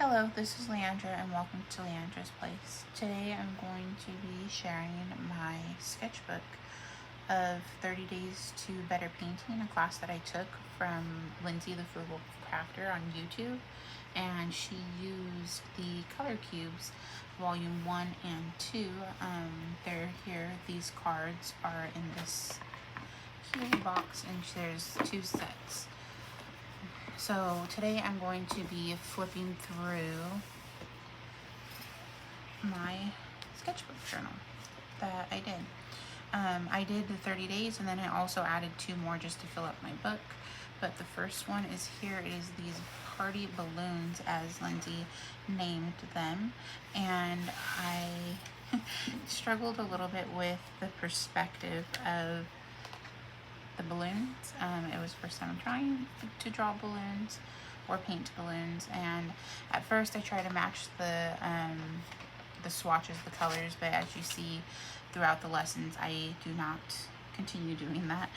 Hello, this is Leandra and welcome to Leandra's Place. Today I'm going to be sharing my sketchbook of 30 Days to Better Painting, a class that I took from Lindsay the Frugal Crafter on YouTube. And she used the color cubes, volume 1 and 2. They're here. These cards are in this cute box and there's 2 sets. So today I'm going to be flipping through my sketchbook journal that I did. I did the 30 days and then I also added 2 more just to fill up my book. But the first one is here. It is these party balloons, as Lindsay named them. And I struggled a little bit with the perspective of the balloons. It was first time trying to draw balloons or paint balloons, and at first I tried to match the swatches, the colors, but as you see throughout the lessons, I do not continue doing that.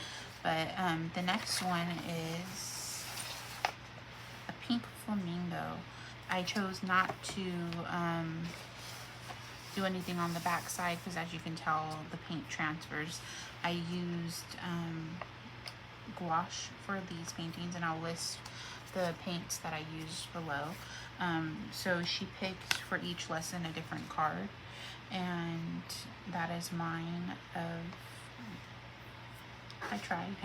But the next one is a pink flamingo. I chose not to do anything on the back side because, as you can tell, the paint transfers. I used gouache for these paintings, and I'll list the paints that I used below. So she picked for each lesson a different card, and that is mine I tried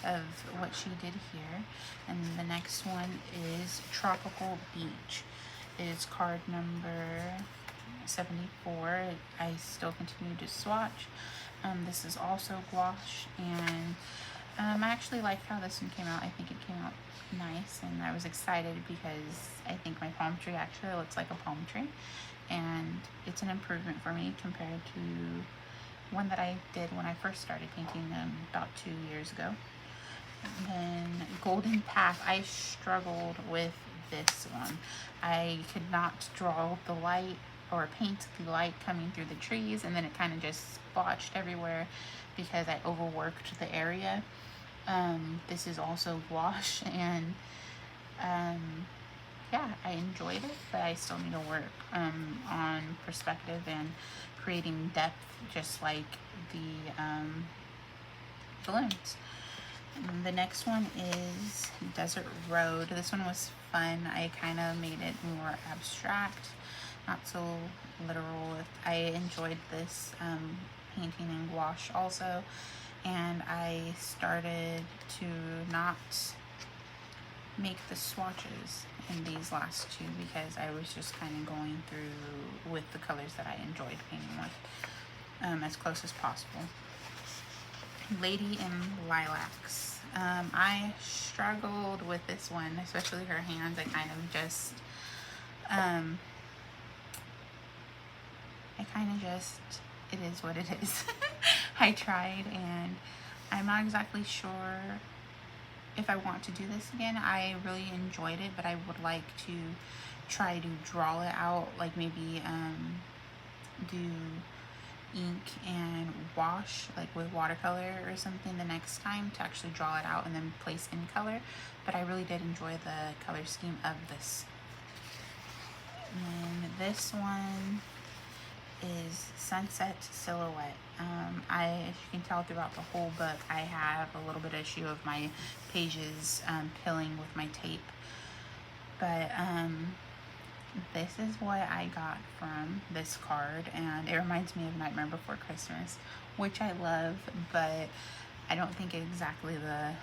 of what she did here. And the next one is Tropical Beach. It is card number 74. I still continue to swatch. This is also gouache, and I actually liked how this one came out. I think it came out nice, and I was excited because I think my palm tree actually looks like a palm tree, and it's an improvement for me compared to one that I did when I first started painting them about 2 years ago. And then Golden Path, I struggled with this one. I could not draw the light or paint the light coming through the trees, and then it kind of just splotched everywhere because I overworked the area. This is also gouache, and yeah, I enjoyed it, but I still need to work on perspective and creating depth, just like the balloons. And the next one is Desert Road. This one was fun. I kind of made it more abstract, not so literal. I enjoyed this painting in gouache also, and I started to not make the swatches in these last 2 because I was just kind of going through with the colors that I enjoyed painting with as close as possible. Lady in Lilacs. I struggled with this one, especially her hands. I kind of just it is what it is. I tried, and I'm not exactly sure if I want to do this again. I really enjoyed it, but I would like to try to draw it out, like maybe do ink and wash, like with watercolor or something, the next time to actually draw it out and then place in color. But I really did enjoy the color scheme of this. And this one is Sunset Silhouette. As you can tell throughout the whole book, I have a little bit of issue of my pages pilling with my tape. But this is what I got from this card, and it reminds me of Nightmare Before Christmas, which I love, but I don't think exactly the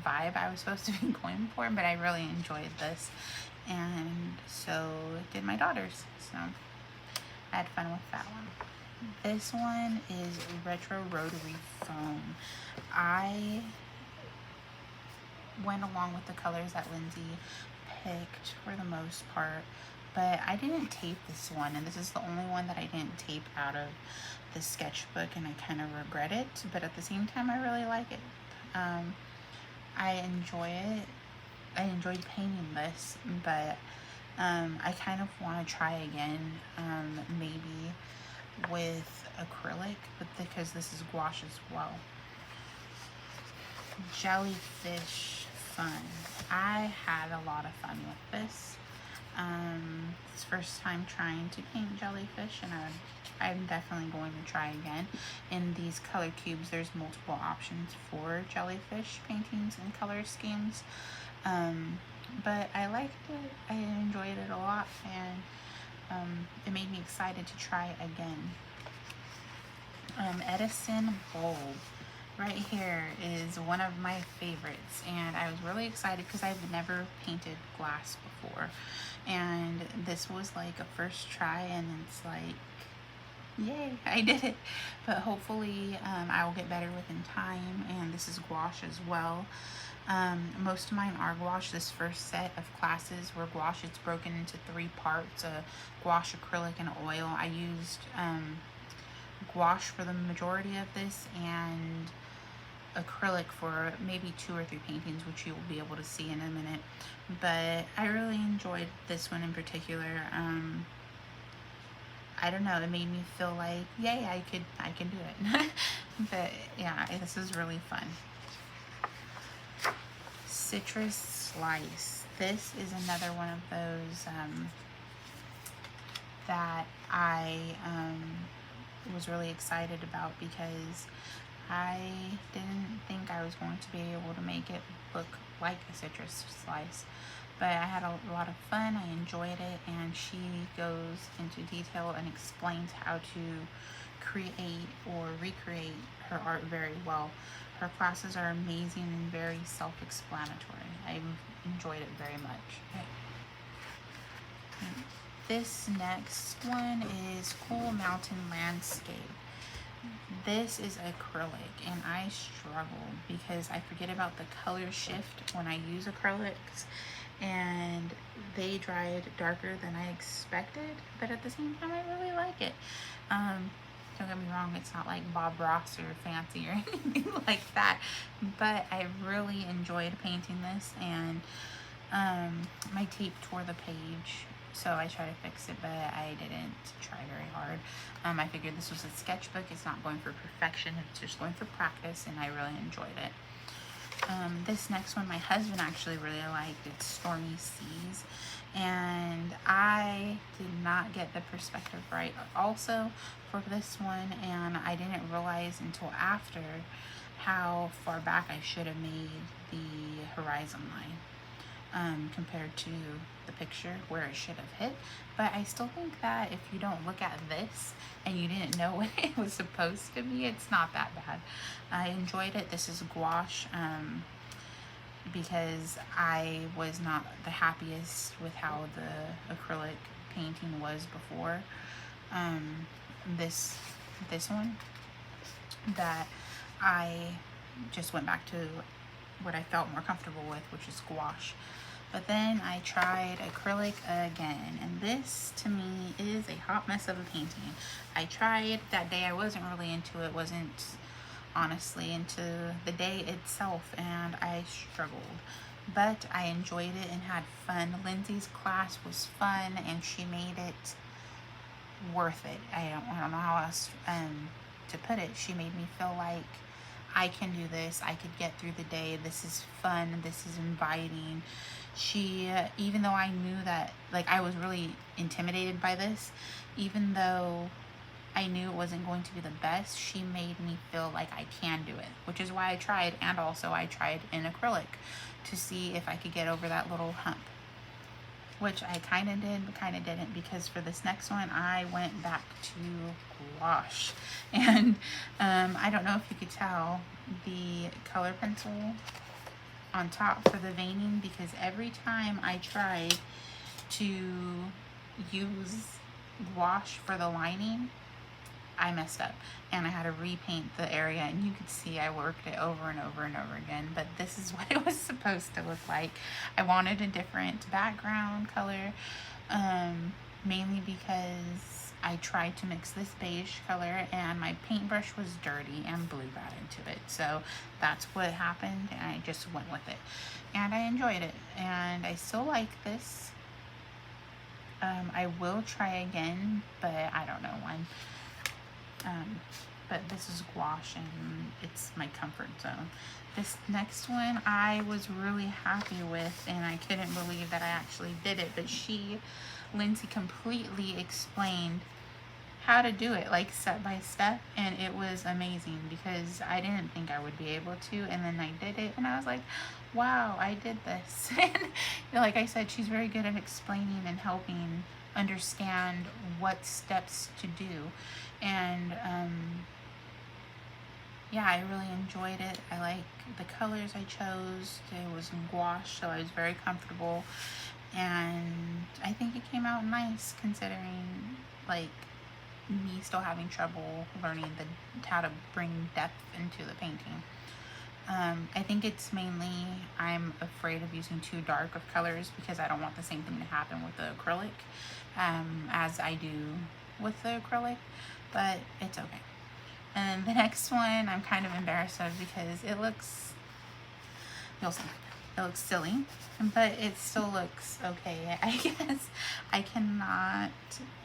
vibe I was supposed to be going for, but I really enjoyed this, and so did my daughters, so I had fun with that one. This one is Retro Rotary Foam. I went along with the colors that Lindsay picked for the most part, but I didn't tape this one, and this is the only one that I didn't tape out of the sketchbook, and I kind of regret it, but at the same time I really like it. I enjoy it. I enjoyed painting this, but I kind of want to try again, maybe with acrylic, but because this is gouache as well. Jellyfish Fun. I had a lot of fun with this. It's first time trying to paint jellyfish, and I'm definitely going to try again. In these color cubes, there's multiple options for jellyfish paintings and color schemes. But I liked it. I enjoyed it a lot, and it made me excited to try again. Edison bulb right here is one of my favorites, and I was really excited because I've never painted glass before, and this was like a first try, and it's like, yay, I did it. But hopefully I will get better within time. And this is gouache as well. Most of mine are gouache. This first set of classes were gouache. It's broken into 3 parts, gouache, acrylic, and oil. I used gouache for the majority of this, and acrylic for maybe 2 or 3 paintings, which you will be able to see in a minute. But I really enjoyed this one in particular. I don't know, it made me feel like, yay, I can do it. But yeah, this is really fun. Citrus slice. This is another one of those that I was really excited about, because I didn't think I was going to be able to make it look like a citrus slice. But I had a lot of fun, I enjoyed it, and she goes into detail and explains how to create or recreate her art very well. Her classes are amazing and very self-explanatory. I enjoyed it very much. Okay. This next one is Cool Mountain Landscape. This is acrylic, and I struggle because I forget about the color shift when I use acrylics, and they dried darker than I expected, but at the same time I really like it. Don't get me wrong, it's not like Bob Ross or fancy or anything like that, but I really enjoyed painting this, and my tape tore the page, so I tried to fix it, but I didn't try very hard. I figured this was a sketchbook. It's not going for perfection, it's just going for practice, and I really enjoyed it. This next one my husband actually really liked. It's Stormy Seas, and I did not get the perspective right also for this one, and I didn't realize until after how far back I should have made the horizon line compared to the picture where it should have hit. But I still think that if you don't look at this and you didn't know what it was supposed to be, it's not that bad. I enjoyed it. This is gouache because I was not the happiest with how the acrylic painting was before. This one that I just went back to what I felt more comfortable with, which is gouache. But then I tried acrylic again, and this to me is a hot mess of a painting. I tried that day, I wasn't really into it, wasn't honestly into the day itself, and I struggled. But I enjoyed it and had fun. Lindsay's class was fun, and she made it worth it. I don't know how else to put it. She made me feel like I can do this. I could get through the day. This is fun. This is inviting. She, even though I knew that, like, I was really intimidated by this, even though I knew it wasn't going to be the best, she made me feel like I can do it, which is why I tried. And also I tried in acrylic to see if I could get over that little hump, which I kind of did, but kind of didn't, because for this next one, I went back to gouache. And I don't know if you could tell the color pencil on top for the veining, because every time I tried to use gouache for the lining, I messed up and I had to repaint the area, and you could see I worked it over and over and over again. But this is what it was supposed to look like. I wanted a different background color, mainly because I tried to mix this beige color and my paintbrush was dirty and blew that into it. So that's what happened, and I just went with it, and I enjoyed it, and I still like this. I will try again, but I don't know when. but this is gouache and it's my comfort zone. This next one I was really happy with, and I couldn't believe that I actually did it, but Lindsay completely explained how to do it, like step by step, and it was amazing because I didn't think I would be able to, and then I did it and I was like, wow, I did this. And like I said, she's very good at explaining and helping understand what steps to do. And yeah, I really enjoyed it. I like the colors I chose. It was in gouache, so I was very comfortable, and I think it came out nice considering like me still having trouble learning how to bring depth into the painting. I think it's mainly I'm afraid of using too dark of colors because I don't want the same thing to happen with the acrylic as I do with the acrylic, but it's okay. And the next one I'm kind of embarrassed of because you'll see, it looks silly, but it still looks okay. I guess I cannot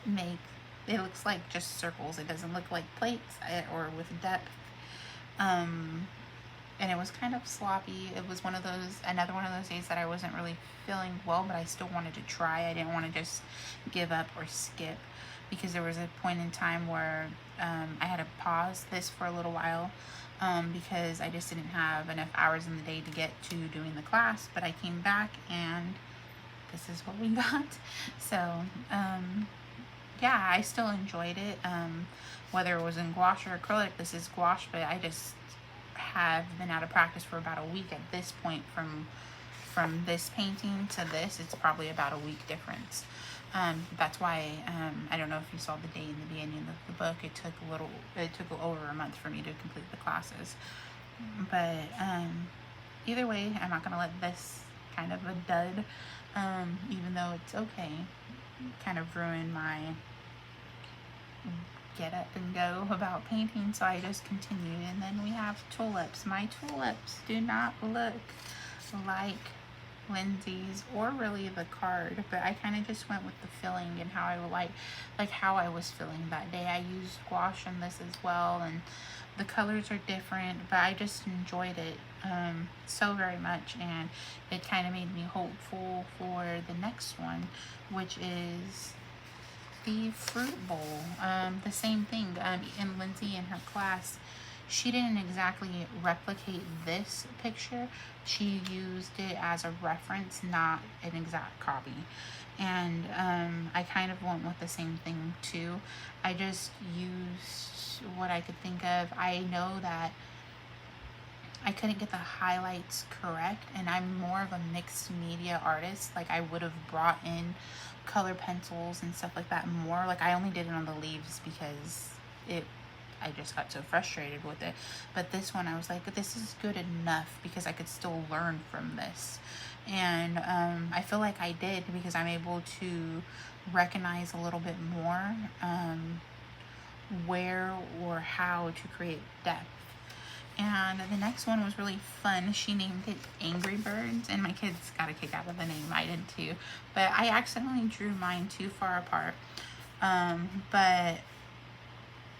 make, it looks like just circles. It doesn't look like plates or with depth. And it was kind of sloppy. It was another one of those days that I wasn't really feeling well, but I still wanted to try. I didn't want to just give up or skip, because there was a point in time where I had to pause this for a little while because I just didn't have enough hours in the day to get to doing the class. But I came back and this is what we got. So yeah, I still enjoyed it. Whether it was in gouache or acrylic, this is gouache, but I just have been out of practice for about a week at this point. From this painting to this, it's probably about a week difference. That's why I don't know if you saw the day in the beginning of the book. It took over a month for me to complete the classes. But either way, I'm not gonna let this kind of a dud, even though it's okay, kind of ruin my get up and go about painting. So I just continued. And then we have tulips. My tulips do not look like Lindsay's or really the card, but I kind of just went with the feeling and how I how I was feeling that day. I used gouache in this as well, and the colors are different, but I just enjoyed it so very much, and it kind of made me hopeful for the next one, which is the fruit bowl. The same thing. In Lindsay in her class, she didn't exactly replicate this picture. She used it as a reference, not an exact copy. And I kind of went with the same thing too. I just used what I could think of. I know that I couldn't get the highlights correct, and I'm more of a mixed media artist. Like, I would have brought in color pencils and stuff like that more. Like, I only did it on the leaves because I just got so frustrated with it. But this one, I was like, this is good enough because I could still learn from this. And I feel like I did, because I'm able to recognize a little bit more where or how to create depth. And the next one was really fun. She named it Angry Birds, and my kids got a kick out of the name. I did too. But I accidentally drew mine too far apart. But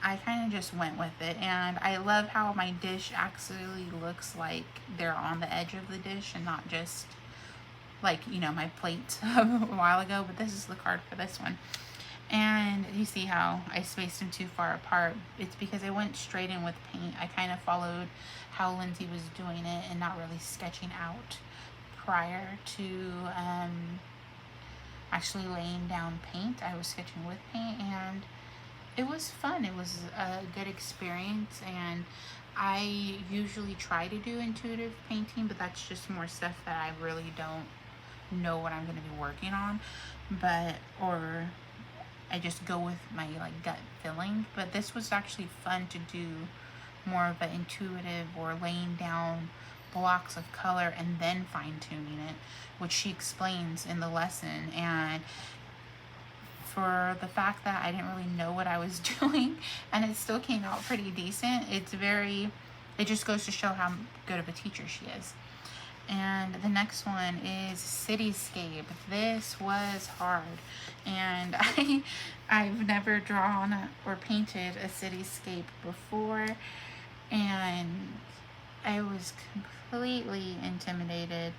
I kind of just went with it, and I love how my dish actually looks like they're on the edge of the dish and not just like, you know, my plate a while ago. But this is the card for this one. And you see how I spaced them too far apart. It's because I went straight in with paint. I kind of followed how Lindsay was doing it and not really sketching out prior to actually laying down paint. I was sketching with paint, and it was fun. It was a good experience, and I usually try to do intuitive painting, but that's just more stuff that I really don't know what I'm going to be working on, or I just go with my like gut feeling. But this was actually fun to do more of an intuitive, or laying down blocks of color and then fine-tuning it, which she explains in the lesson. And for the fact that I didn't really know what I was doing, and it still came out pretty decent, it just goes to show how good of a teacher she is. And the next one is Cityscape. This was hard, and I've never drawn or painted a cityscape before, and I was completely intimidated,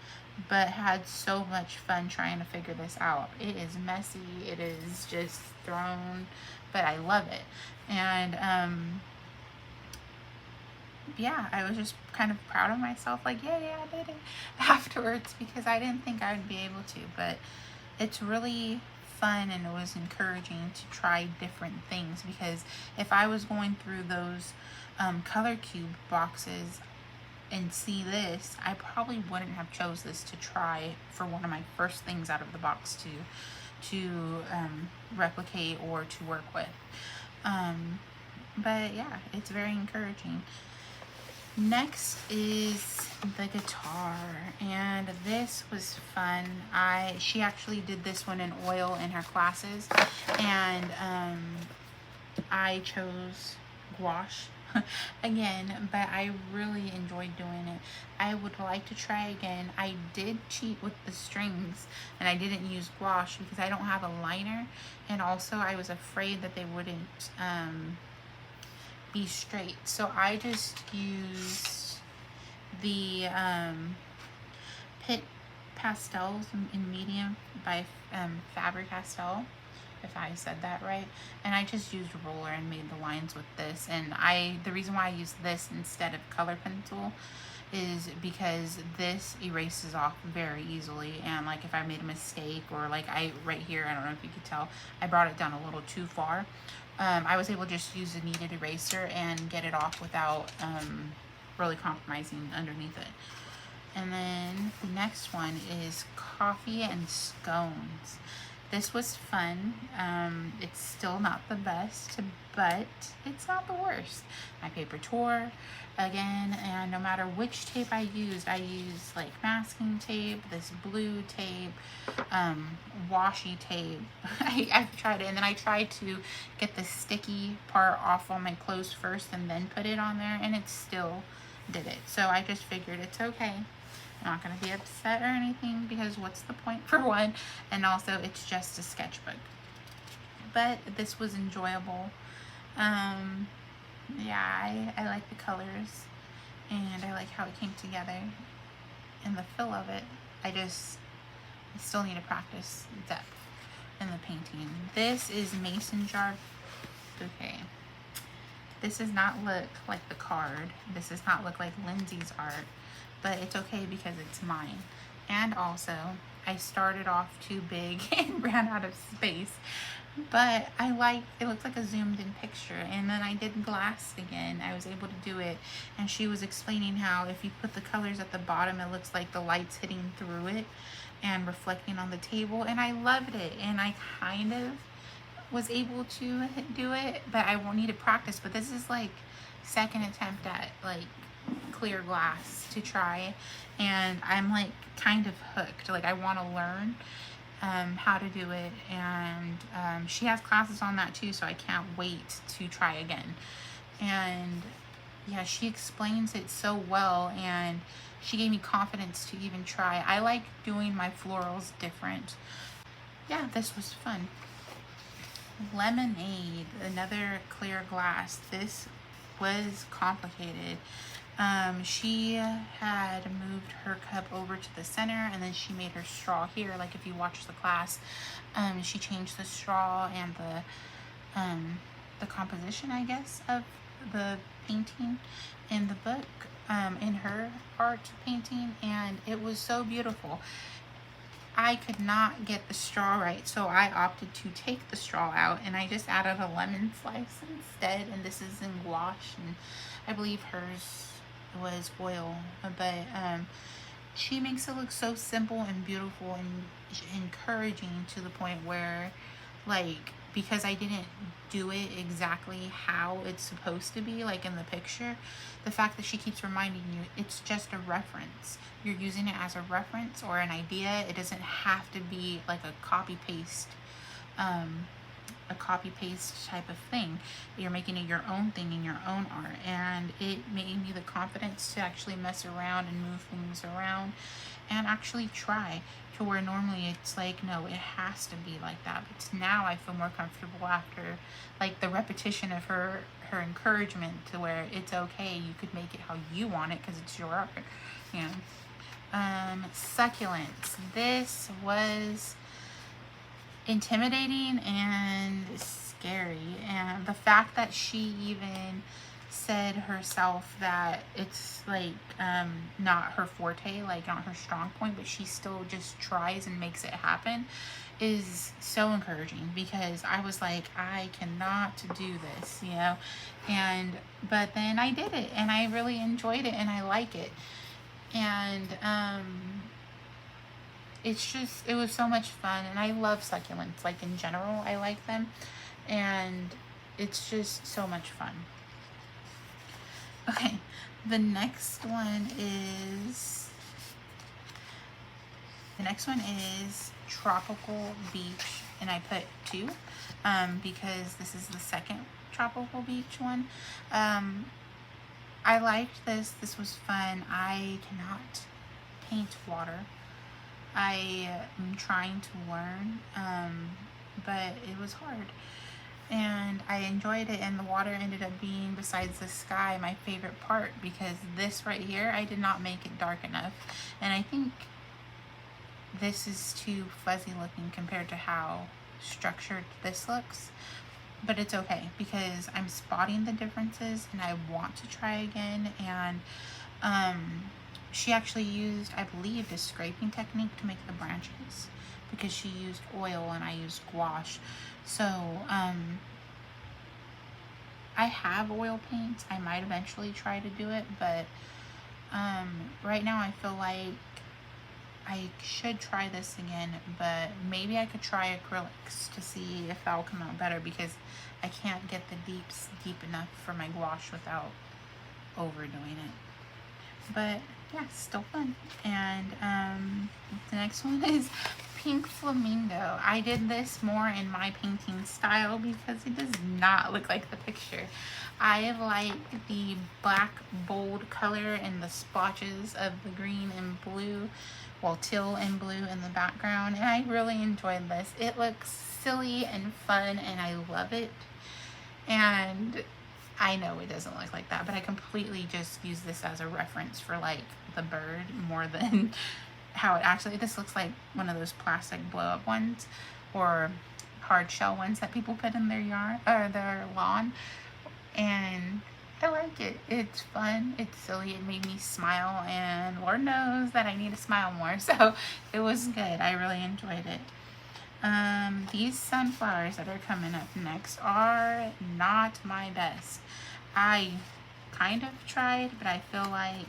but had so much fun trying to figure this out. It is messy, it is just thrown, but I love it. And yeah, I was just kind of proud of myself, like, yeah, I did it afterwards, because I didn't think I would be able to. But it's really fun, and it was encouraging to try different things, because if I was going through those color cube boxes and see this, I probably wouldn't have chose this to try for one of my first things out of the box to replicate or to work with. But yeah, it's very encouraging. Next is the guitar, and this was fun. She actually did this one in oil in her classes, and I chose gouache again, but I really enjoyed doing it. I would like to try again. I did cheat with the strings, and I didn't use gouache because I don't have a liner, and also I was afraid that they wouldn't be straight. So I just used the Pit Pastels in medium by Faber-Castell, if I said that right. And I just used a roller and made the lines with this. And the reason why I used this instead of color pencil is because this erases off very easily. And like if I made a mistake, or like right here, I don't know if you could tell, I brought it down a little too far. I was able to just use a kneaded eraser and get it off without really compromising underneath it. And then the next one is Coffee and Scones. This was fun. It's still not the best, but it's not the worst. My paper tore again, and no matter which tape I used like masking tape, this blue tape, washi tape. I've tried it, and then I tried to get the sticky part off on my clothes first and then put it on there, and it still did it. So I just figured it's okay. I'm not going to be upset or anything, because what's the point, for one, and also it's just a sketchbook. But this was enjoyable. Yeah, I like the colors, and I like how it came together and the feel of it. I still need to practice depth in the painting. This is Mason jar bouquet. This does not look like the card. This does not look like Lindsay's art, but it's okay because it's mine. And also, I started off too big and ran out of space, but it looks like a zoomed in picture. And then I did glass again. I was able to do it, and she was explaining how if you put the colors at the bottom, it looks like the light's hitting through it and reflecting on the table, and I loved it. And I kind of was able to do it, but I won't need to practice. But this is like second attempt at like clear glass to try, and I'm like kind of hooked. Like I want to learn how to do it, and she has classes on that too, so I can't wait to try again. And yeah, she explains it so well, and she gave me confidence to even try. I like doing my florals different. Yeah, this was fun. Lemonade, another clear glass. This was complicated. She had moved her cup over to the center, and then she made her straw here. Like if you watch the class, she changed the straw and the composition, I guess, of the painting in the book, in her art painting, and it was so beautiful. I could not get the straw right, so I opted to take the straw out, and I just added a lemon slice instead. And this is in gouache, and I believe hers was oil, but she makes it look so simple and beautiful and encouraging, to the point where, like, because I didn't do it exactly how it's supposed to be, like in the picture, the fact that she keeps reminding you it's just a reference. You're using it as a reference or an idea. It doesn't have to be like a copy paste a copy paste type of thing. You're making it your own thing in your own art, and it made me the confidence to actually mess around and move things around and actually try, to where normally it's like, no, it has to be like that. But now I feel more comfortable after like the repetition of her encouragement, to where it's okay, you could make it how you want it because it's your art. Yeah. Succulents. This was intimidating and scary, and the fact that she even said herself that it's like not her forte, like not her strong point, but she still just tries and makes it happen, is so encouraging, because I was like, I cannot do this, you know. And but then I did it, and I really enjoyed it, and I like it. And it was so much fun, and I love succulents, like in general I like them, and it's just so much fun. Okay, the next one is Tropical Beach, and I put 2 because this is the second Tropical Beach one. I liked this. This was fun. I cannot paint water. I am trying to learn, but it was hard. And I enjoyed it, and the water ended up being, besides the sky, my favorite part, because this right here, I did not make it dark enough. And I think this is too fuzzy looking compared to how structured this looks. But it's okay, because I'm spotting the differences, and I want to try again. And she actually used, I believe, this scraping technique to make the branches, because she used oil and I used gouache. So I have oil paints. I might eventually try to do it, but right now I feel like I should try this again, but maybe I could try acrylics to see if that'll come out better, because I can't get the deeps deep enough for my gouache without overdoing it. But yeah, still fun. And the next one is Pink Flamingo. I did this more in my painting style because it does not look like the picture. I like the black bold color and the splotches of the green and blue, well, teal and blue in the background, and I really enjoyed this. It looks silly and fun, and I love it. And I know it doesn't look like that, but I completely just use this as a reference for like the bird more than how it actually, this looks like one of those plastic blow up ones or hard shell ones that people put in their yard or their lawn. And I like it. It's fun. It's silly. It made me smile, and Lord knows that I need to smile more. So it was good. I really enjoyed it. These sunflowers that are coming up next are not my best. I kind of tried, but I feel like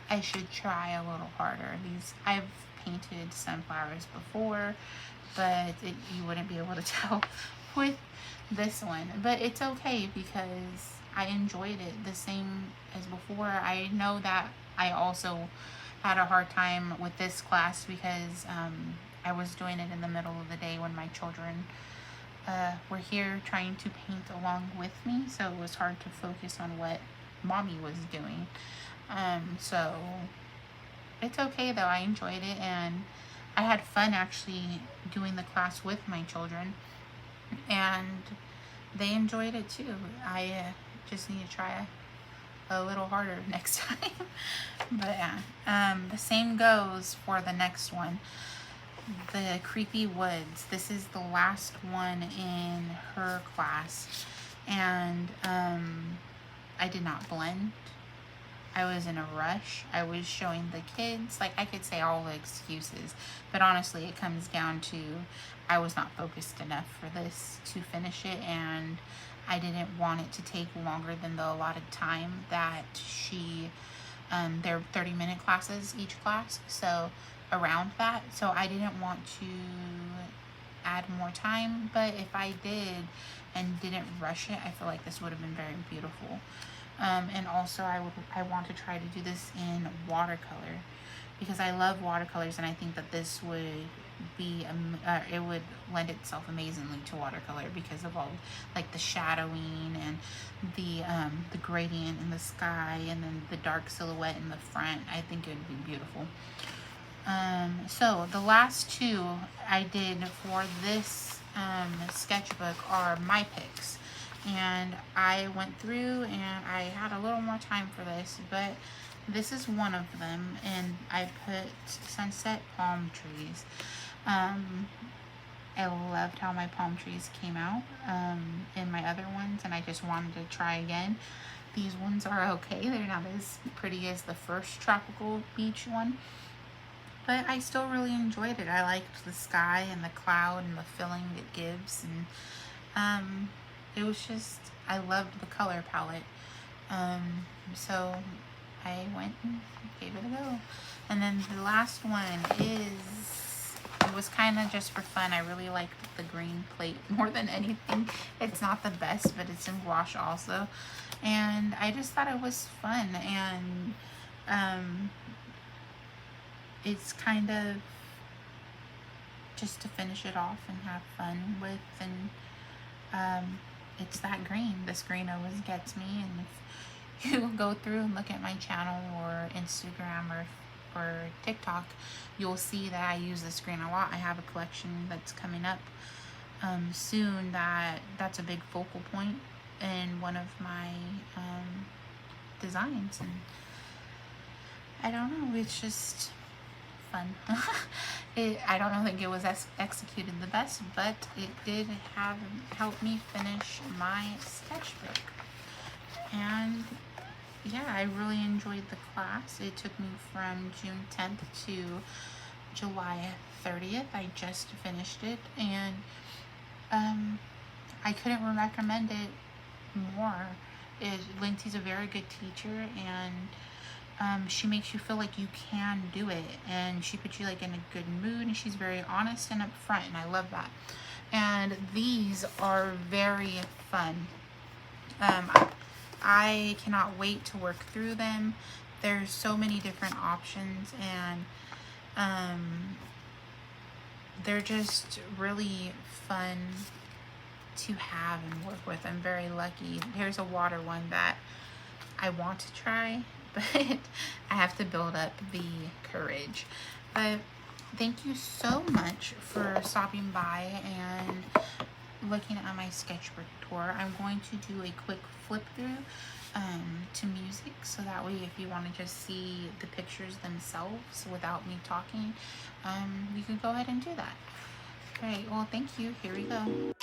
I should try a little harder. I've painted sunflowers before, but you wouldn't be able to tell with this one. But it's okay, because I enjoyed it the same as before. I know that I also had a hard time with this class because I was doing it in the middle of the day when my children were here trying to paint along with me, so it was hard to focus on what mommy was doing. So it's okay though. I enjoyed it, and I had fun actually doing the class with my children, and they enjoyed it too. I just need to try a little harder next time. But yeah, the same goes for the next one, the Creepy Woods. This is the last one in her class, and I did not blend. I was in a rush. I was showing the kids, like I could say all the excuses, but honestly it comes down to I was not focused enough for this to finish it, and I didn't want it to take longer than the allotted time that they're 30-minute classes each class, so around that. So I didn't want to add more time, but if I did and didn't rush it, I feel like this would have been very beautiful. And also I want to try to do this in watercolor, because I love watercolors, and I think that this would it would lend itself amazingly to watercolor because of all like the shadowing and the gradient in the sky and then the dark silhouette in the front. I think it would be beautiful. So the last two I did for this sketchbook are my picks, and I went through and I had a little more time for this, but this is one of them, and I put sunset palm trees. I loved how my palm trees came out in my other ones, and I just wanted to try again. These ones are okay. They're not as pretty as the first tropical beach one, but I still really enjoyed it. I liked the sky and the cloud and the feeling it gives, and it was just, I loved the color palette. So I went and gave it a go. And then the last one is, it was kind of just for fun. I really liked the green plate more than anything. It's not the best, but it's in gouache also. And I just thought it was fun, and it's kind of just to finish it off and have fun with, and it's that green. This green always gets me, and if you go through and look at my channel or Instagram or TikTok, you'll see that I use this green a lot. I have a collection that's coming up soon that's a big focal point in one of my designs, and I don't know, it's just fun. I don't think it was executed the best, but it did help me finish my sketchbook. And yeah, I really enjoyed the class. It took me from June 10th to July 30th. I just finished it, and I couldn't recommend it more. Lindsay's a very good teacher, and she makes you feel like you can do it, and she puts you like in a good mood, and she's very honest and upfront, and I love that. And these are very fun. I cannot wait to work through them. There's so many different options, and they're just really fun to have and work with. I'm very lucky. Here's a water one that I want to try, but I have to build up the courage. But thank you so much for stopping by and looking at my sketchbook tour. I'm going to do a quick flip through to music, so that way if you want to just see the pictures themselves without me talking, you can go ahead and do that. Alright, well, thank you. Here we go.